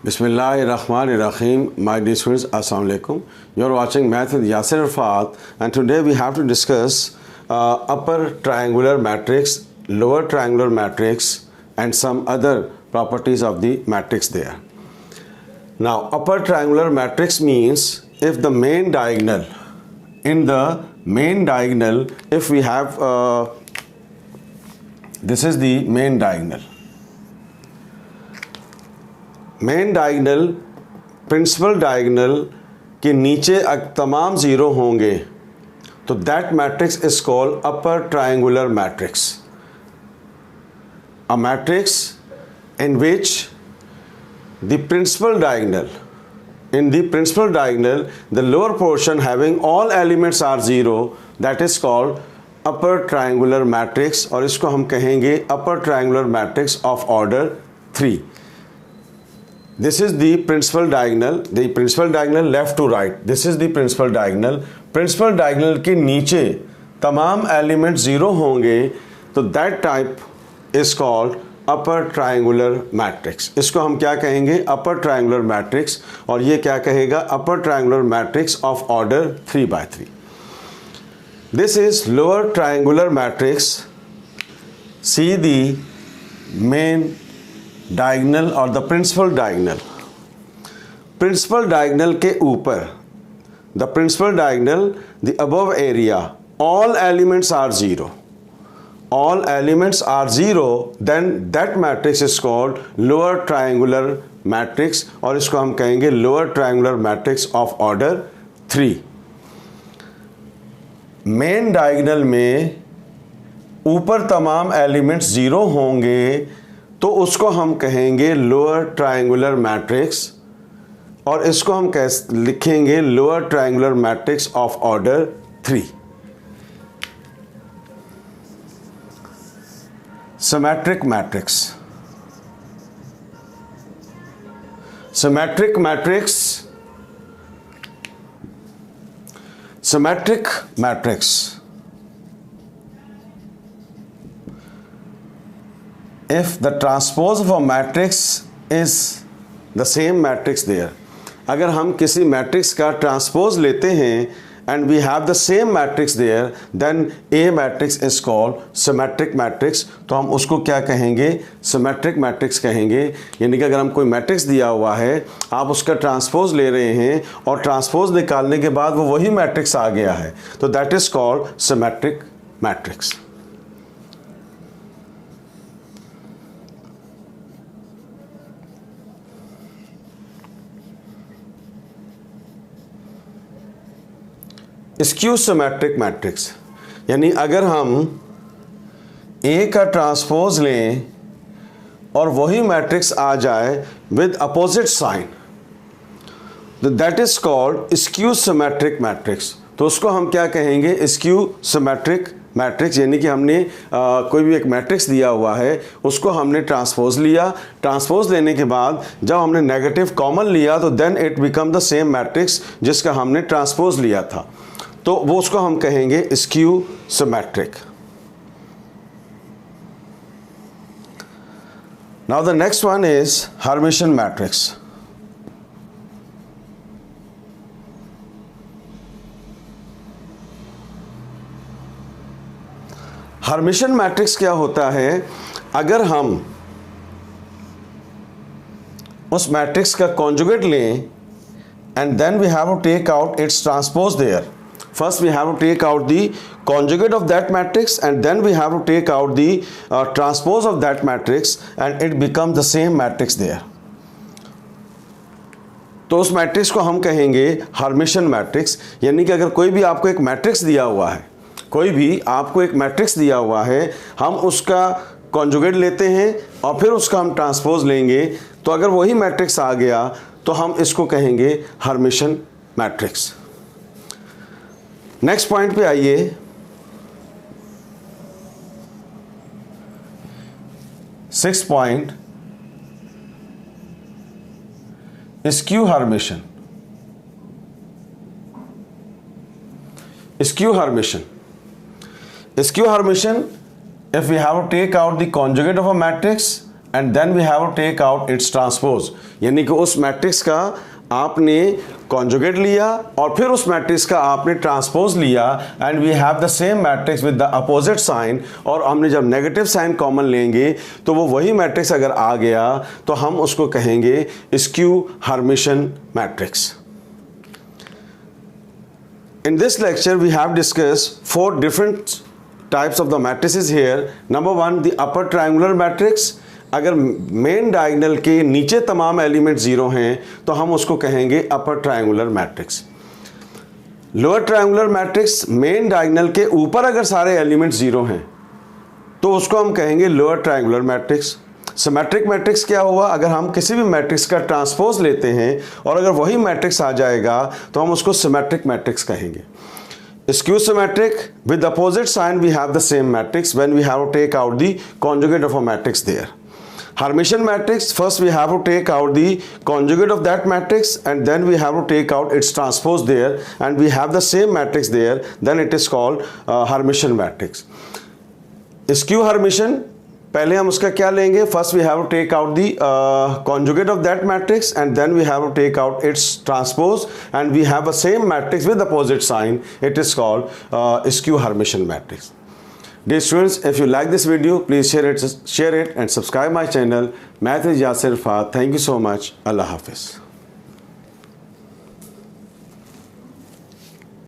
Bismillahirrahmanirrahim. My dear students, Assalamu alaikum. You are watching Math with Yasir Arfat, and today we have to discuss upper triangular matrix, lower triangular matrix, and some other properties of the matrix there. Now, upper triangular matrix means if the main diagonal, in the main diagonal, if we have, this is the main diagonal. Main diagonal principal diagonal के नीचे तमाम zero होंगे तो that matrix is called upper triangular matrix. A matrix in which the principal diagonal, in the principal diagonal the lower portion having all elements are zero, that is called upper triangular matrix, और इसको हम कहेंगे upper triangular matrix of order 3. This is the principal diagonal left to right. This is the principal diagonal. Principal diagonal के नीचे तमाम element zero होंगे तो that type is called upper triangular matrix. इसको हम क्या कहेंगे? upper triangular matrix. और ये क्या कहेगा? upper triangular matrix of order 3 by 3. This is lower triangular matrix. See the main diagonal और the principal diagonal. Principal diagonal के ऊपर the principal diagonal the above area all elements are zero. All elements are zero, then that matrix is called lower triangular matrix, और इसको हम कहेंगे lower triangular matrix of order 3. Main diagonal में ऊपर तमाम elements zero होंगे तो उसको हम कहेंगे लोअर ट्रायंगुलर मैट्रिक्स, और इसको हम लिखेंगे lower triangular matrix of order 3. Symmetric matrix. Symmetric matrix. Symmetric matrix. If the transpose of a matrix is the same matrix there, अगर हम किसी मैट्रिक्स का ट्रांसपोज लेते हैं and we have the same matrix there, then a matrix is called symmetric matrix. तो हम उसको क्या कहेंगे? symmetric matrix कहेंगे. यानी कि अगर हम कोई मैट्रिक्स दिया हुआ है, आप उसका ट्रांसपोज ले रहे हैं और ट्रांसपोज निकालने के बाद वो वही मैट्रिक्स आ गया है, तो that is called symmetric matrix. Skew symmetric matrix, यानी अगर हम ए का ट्रांसपोज लें और वही मैट्रिक्स आ जाए विद अपोजिट साइन, तो that is called skew symmetric matrix. तो उसको हम क्या कहेंगे? Skew symmetric matrix. यानी कि हमने कोई भी एक मैट्रिक्स दिया हुआ है, उसको हमने ट्रांसपोज लिया, ट्रांसपोज लेने के बाद जब हमने नेगेटिव कॉमन लिया तो then it become the same matrix जिसका हमने ट्रांसपोज लिया था, तो वो उसको हम कहेंगे skew symmetric. Now the next one is Hermitian matrix. Hermitian matrix क्या होता है? अगर हम उस मैट्रिक्स का कॉन्जुगेट लें and then we have to take out its transpose there. First we have to take out the conjugate of that matrix and then we have to take out the transpose of that matrix and it becomes the same matrix there. तो उस matrix को हम कहेंगे Hermitian matrix. यानी कि अगर कोई भी आपको एक मैट्रिक्स दिया हुआ है, कोई भी आपको एक मैट्रिक्स दिया हुआ है, हम उसका कॉन्जुगेट लेते हैं और फिर उसका हम ट्रांसपोज लेंगे, तो अगर वही मैट्रिक्स आ गया तो हम इसको कहेंगे हर्मिशन मैट्रिक्स. नेक्स्ट पॉइंट पे आइए. Six point, skew Hermitian. Skew Hermitian. Skew Hermitian, if we have to take out the conjugate of a matrix and then we have to take out its transpose, यानी कि उस matrix का आपने conjugate लिया और फिर उस मैट्रिक्स का आपने ट्रांसपोज लिया, and we have the same matrix with the opposite sign, और हमने जब नेगेटिव साइन कॉमन लेंगे तो वो वही मैट्रिक्स अगर आ गया तो हम उसको कहेंगे skew Hermitian matrix. In this lecture we have discussed 4 different types of the matrices here. Number 1, the upper triangular matrix. अगर मेन डायगोनल के नीचे तमाम एलिमेंट जीरो हैं तो हम उसको कहेंगे अपर triangular matrix. Lower triangular matrix, main diagonal के ऊपर अगर सारे एलिमेंट जीरो हैं तो उसको हम कहेंगे lower triangular matrix. Symmetric matrix क्या हुआ, अगर हम किसी भी मैट्रिक्स का ट्रांसपोज लेते हैं और अगर वही मैट्रिक्स आ जाएगा तो हम उसको सिमेट्रिक मैट्रिक्स कहेंगे. Skew symmetric, with opposite sign we have the same matrix when we have to take out the conjugate of a matrix there. Hermitian matrix, first we have to take out the conjugate of that matrix and then we have to take out its transpose there, and we have the same matrix there, then it is called Hermitian matrix. Skew Hermitian, पहले हम उसका क्या लेंगे, first we have to take out the conjugate of that matrix and then we have to take out its transpose, and we have a same matrix with opposite sign, it is called skew Hermitian matrix. Dear students, if you like this video, please share it and subscribe my channel. Math with Yasir Fahd. Thank you so much. Allah Hafiz.